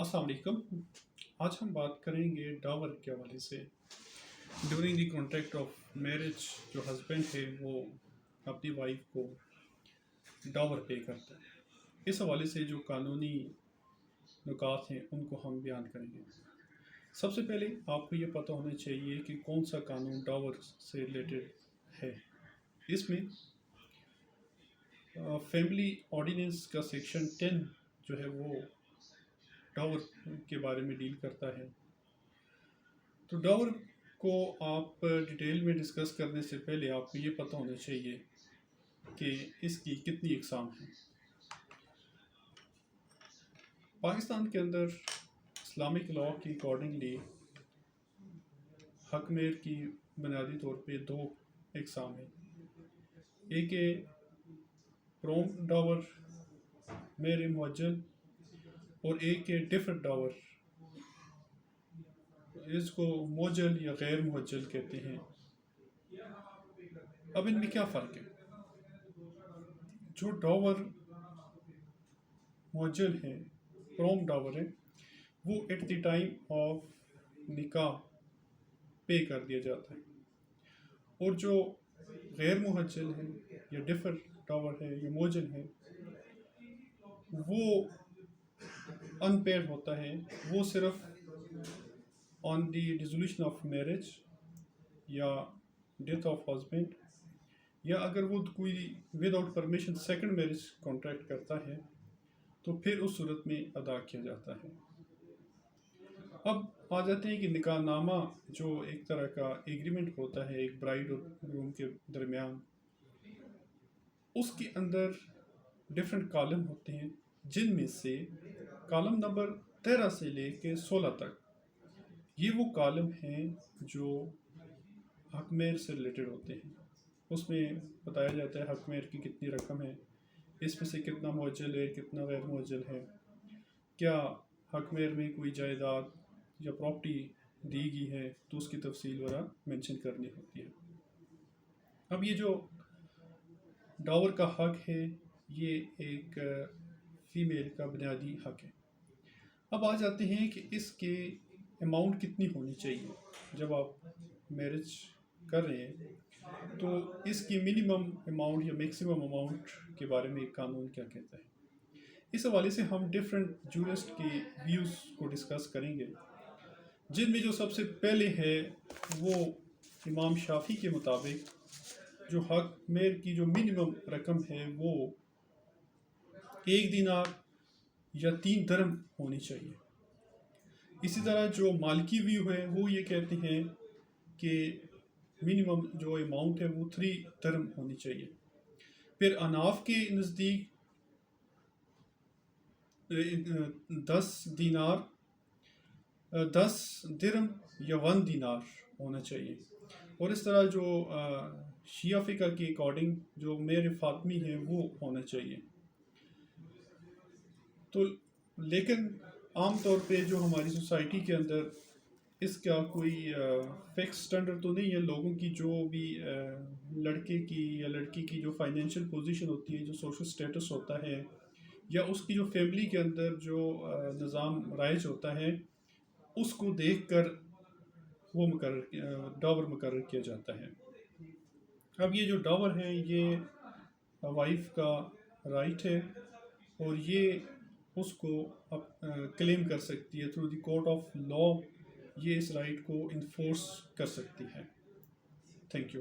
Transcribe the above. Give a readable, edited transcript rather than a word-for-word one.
अस्सलाम वालेकुम। आज हम बात करेंगे डावर के हवाले से। During the contract of marriage जो हस्बैंड है वो अपनी वाइफ को डावर पे करता है। इस हवाले से जो कानूनी नुकात हैं उनको हम बयान करेंगे। सबसे पहले आपको ये पता होना चाहिए कि कौन सा कानून डावर से रिलेटेड है। इसमें फैमिली ऑर्डिनेंस का सेक्शन 10 जो है वो डावर के बारे में डील करता है। तो डावर को आप डिटेल में डिस्कस करने से पहले आपको ये पता होना चाहिए कि इसकी कितनी अक़साम हैं। पाकिस्तान के अंदर इस्लामिक लॉ के अकॉर्डिंगली हक मेहर की बुनियादी तौर पे दो अक़साम हैं। एक है प्रोम डावर मेहर मुअज्जल और एक है डिफर्ड डावर, इसको मुअज्जल या गैर मुअज्जल कहते हैं। अब इनमें क्या फ़र्क है? जो डावर मुअज्जल है, प्रोम डावर है, वो एट द टाइम ऑफ निकाह पे कर दिया जाता है। और जो गैर मुअज्जल है या डिफर डावर है या मुअज्जल है, वो अनपेड होता है। वो सिर्फ on the dissolution of marriage या डेथ ऑफ हस्बैंड, या अगर वो कोई without permission second marriage contract करता है तो फिर उस सूरत में अदा किया जाता है। अब आ जाते हैं कि निकाहनामा जो एक तरह का एग्रीमेंट होता है एक ब्राइड और ग्रूम के दरमियान, उसके अंदर डिफरेंट कॉलम होते हैं, जिनमें से कॉलम नंबर 13 से लेके 16 तक ये वो कॉलम हैं जो हक मेहर से रिलेटेड होते हैं। उसमें बताया जाता है हक मेहर की कितनी रकम है, इसमें से कितना मुअज्जल है, कितना गैर मुअज्जल है, क्या हक मेहर में कोई जायदाद या प्रॉपर्टी दी गई है तो उसकी तफसील वगैरह मेंशन करनी होती है। अब ये जो डावर का हक है ये एक फ़ीमेल का बुनियादी हक है। अब आ जाते हैं कि इसके अमाउंट कितनी होनी चाहिए। जब आप मैरिज कर रहे हैं तो इसकी मिनिमम अमाउंट या मैक्सिमम अमाउंट के बारे में कानून क्या कहता है। इस हवाले से हम डिफरेंट जूरिस्ट के व्यूज़ को डिस्कस करेंगे, जिनमें जो सबसे पहले है वो इमाम शाफी के मुताबिक जो हक मेहर की जो मिनिमम रकम है वो 1 दिनार या 3 दरहम होनी चाहिए। इसी तरह जो मालिकी व्यू है वो ये कहते हैं कि मिनिमम जो अमाउंट है वो 3 दरहम होनी चाहिए। फिर अनाफ के नज़दीक 10 दिनार 10 दिरहम या 1 दिनार होना चाहिए। और इस तरह जो शिया फ़िक़्ह के अकॉर्डिंग जो मेहर फ़ातिमी है वो होना चाहिए। तो लेकिन आम तौर पे जो हमारी सोसाइटी के अंदर इसका कोई फिक्स स्टैंडर्ड तो नहीं है। लोगों की जो भी लड़के की या लड़की की जो फाइनेंशियल पोजीशन होती है, जो सोशल स्टेटस होता है, या उसकी जो फैमिली के अंदर जो निज़ाम राइज होता है, उसको देखकर वो डावर मुकर्रर किया जाता है। अब ये जो डावर है ये वाइफ का राइट है और ये उसको क्लेम कर सकती है through the court of law. ये इस राइट को इन्फोर्स कर सकती है। Thank you.